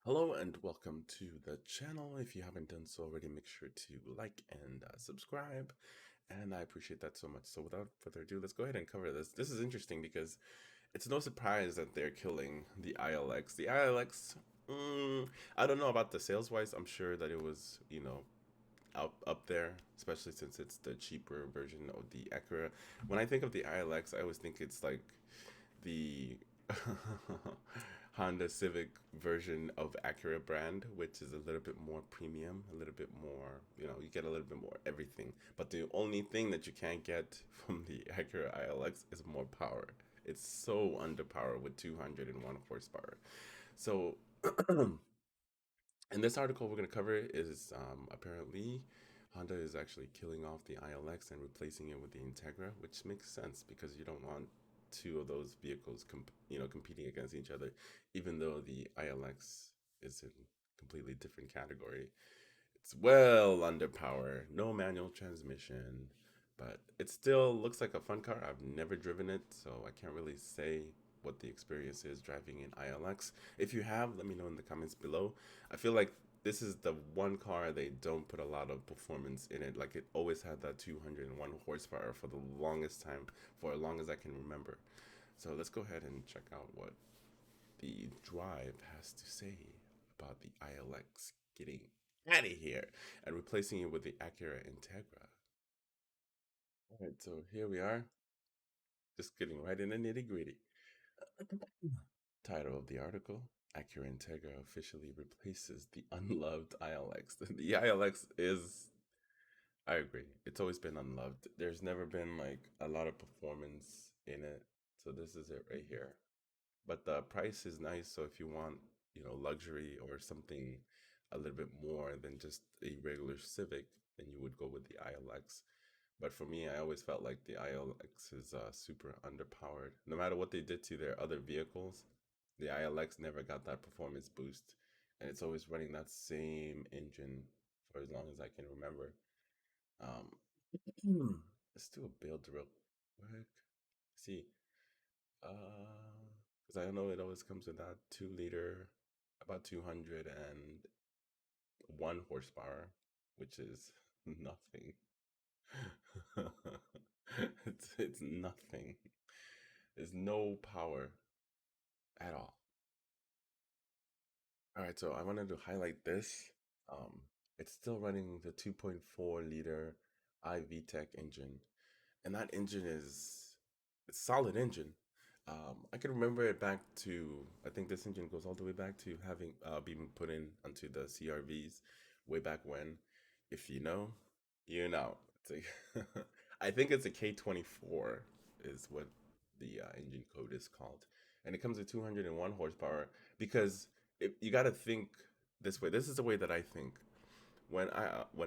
Hello and welcome to the channel. If you haven't done so already, make sure to like and subscribe. And I appreciate that so much. So without further ado, let's go ahead and cover this. This is interesting because it's no surprise that they're killing the ILX. The ILX, I don't know about the sales wise. I'm sure that it was, up there, especially since it's the cheaper version of the Acura. When I think of the ILX, I always think it's like the Honda Civic version of Acura brand, which is a little bit more premium, a little bit more, you get a little bit more everything. But the only thing that you can't get from the Acura ILX is more power. It's so underpowered with 201 horsepower. So, in this article we're going to cover is apparently Honda is actually killing off the ILX and replacing it with the Integra, which makes sense because you don't want two of those vehicles competing against each other, even though the ILX is in completely different category. It's well underpowered, no manual transmission, but it still looks like a fun car. I've never driven it, so I can't really say what the experience is driving an ILX. If you have, let me know in the comments below. I feel like this is the one car they don't put a lot of performance in it. Like it always had that 201 horsepower for the longest time, for as long as I can remember. So let's go ahead and check out what the drive has to say about the ILX getting out of here and replacing it with the Acura Integra. All right, so here we are, just getting right in the nitty gritty. Title of the article: Acura Integra officially replaces the unloved ILX. The ILX is, I agree, it's always been unloved. There's never been like a lot of performance in it. So this is it right here. But the price is nice. So if you want, luxury or something a little bit more than just a regular Civic, then you would go with the ILX. But for me, I always felt like the ILX is super underpowered. No matter what they did to their other vehicles, the ILX never got that performance boost. And it's always running that same engine for as long as I can remember. Um, let's do a build real quick. See, because I know it always comes with that 2 liter, about 201 horsepower, which is nothing. It's nothing. There's no power at all. All right, so I wanted to highlight this. Um, it's still running the 2.4 liter iVTEC engine, and that engine is a solid engine. I can remember it back to, I think this engine goes all the way back to having being put in onto the CRVs way back when. If you know, you know. It's I think it's a K24 is what the engine code is called, and it comes with 201 horsepower because you got to think this way. This is the way that I think. When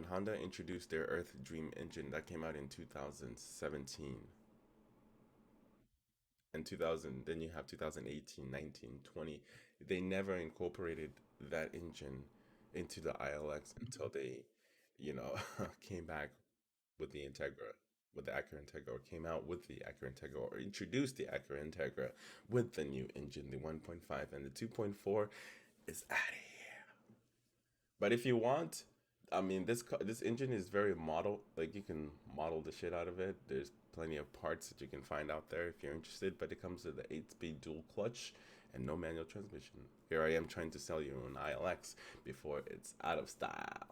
Honda introduced their Earth Dream engine that came out in 2017 and 2000, then you have 2018, 19, 20. They never incorporated that engine into the ILX until they, you know, came back with the Integra, with the Acura Integra, or came out with the Acura Integra, or introduced the Acura Integra with the new engine, the 1.5 and the 2.4 is out of here. But if you want, I mean, this engine is very model. Like you can model the shit out of it. There's plenty of parts that you can find out there if you're interested. But it comes with the 8-speed dual clutch and no manual transmission. Here I am trying to sell you an ILX before it's out of style.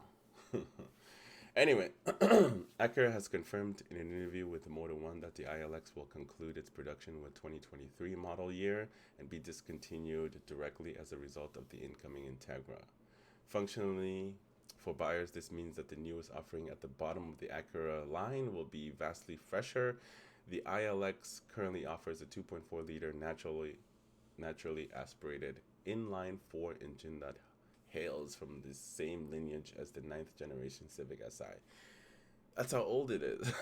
Anyway, Acura has confirmed in an interview with Motor One that the ILX will conclude its production with 2023 model year and be discontinued directly as a result of the incoming Integra. Functionally, for buyers, this means that the newest offering at the bottom of the Acura line will be vastly fresher. The ILX currently offers a 2.4 liter naturally aspirated inline 4 engine that hails from the same lineage as the ninth generation Civic Si. That's how old it is.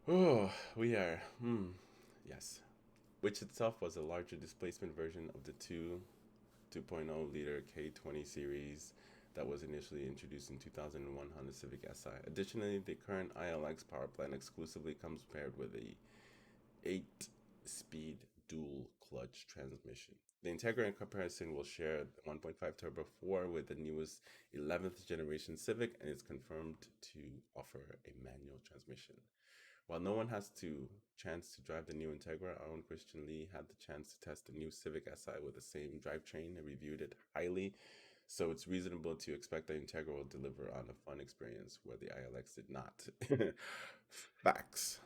Oh, we are. Yes. Which itself was a larger displacement version of the 2.0 liter K20 series that was initially introduced in 2001 Honda Civic Si. Additionally, the current ILX power plant exclusively comes paired with a 8-speed dual clutch transmission. The Integra in comparison will share the 1.5 Turbo 4 with the newest 11th generation Civic and is confirmed to offer a manual transmission. While no one has to chance to drive the new Integra, our own Christian Lee had the chance to test the new Civic Si with the same drivetrain and reviewed it highly. So it's reasonable to expect the Integra will deliver on a fun experience where the ILX did not. Facts.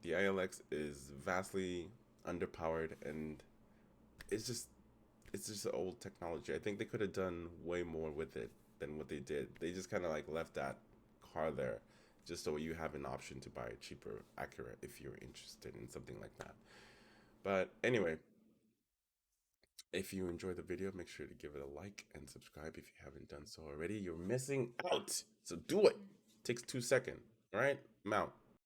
The ILX is vastly underpowered and it's just it's just old technology. I think they could have done way more with it than what they did. They just kind of like left that car there just so you have an option to buy a cheaper Acura if you're interested in something like that. But anyway, if you enjoyed the video, make sure to give it a like and subscribe if you haven't done so already. You're missing out. So do it. Takes 2 seconds. All right? I'm out.